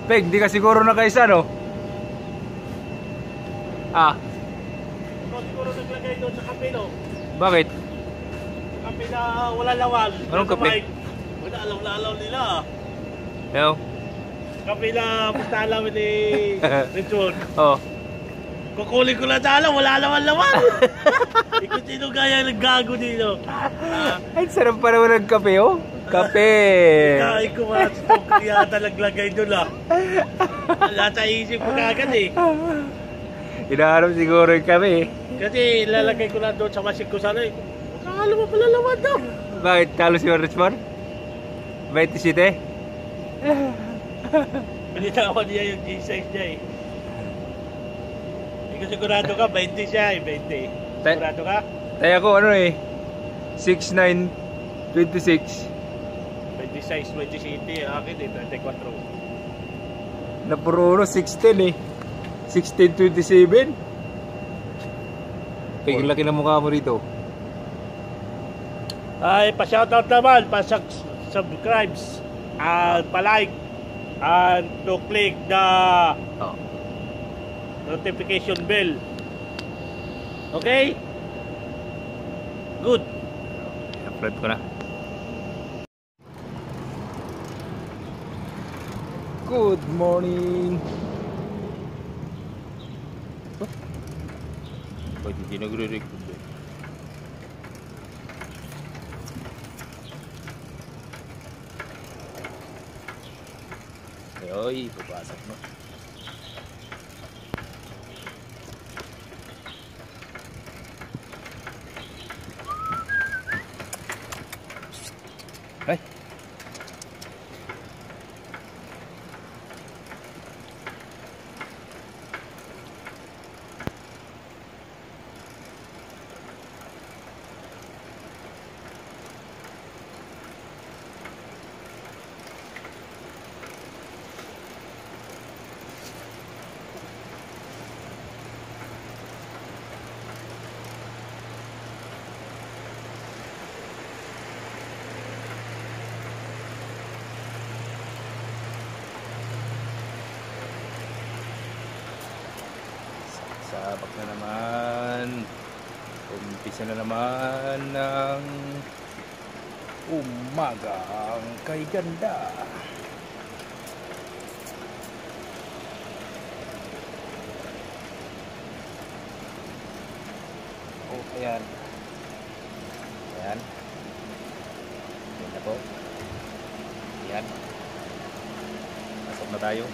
Peg, di ka siguro nakaisa, no? Ah. Ikaw siguro naglagay doon sa kape, no? Bakit? Kape na wala lawan. Anong kape? Wala alaw nila. Yo. Kape na punta alam ni Richard. Oh. Kukunin ko na tala, wala lawan. Ikaw sino kaya naggago dito? Ay, sarap pa naman ng kape, oh. Kape. Kain ko mga stok yata naglagay doon, ah. Nasa isip ko kagad, eh. Hinahanap siguro yung kape. Kasi lalagay ko na doon sa masik ko sana, eh. Kakala mo pala lawan daw. Bakit? Talo si Richmond? 27? Pinitawan niya yung G-size niya, eh. Ikaw sigurado ka, 20 siya, eh. 20. Sigurado ka? Tayo ako, ano eh. 6'9", 26. 26, 27, akin eh, 24. Napuro 6'10 eh. 16'27. Pag laki na mukha mo rito. Ay, pa-shoutout naman, pa-subscribes, and pa-like, and to click the notification bell. Okay? Good. I-upload ko na. Good morning. Ba't hindi nagre-record eh? Ay, babasag mo. Ay. Sabak na naman. Umpisa na naman ng umagang kay ganda. Oh, ayan. Ayan. Ayan na po. Ayan. Pasok na tayo.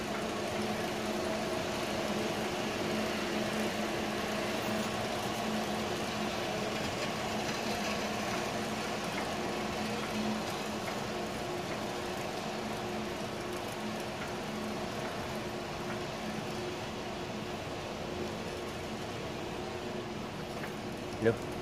Hello.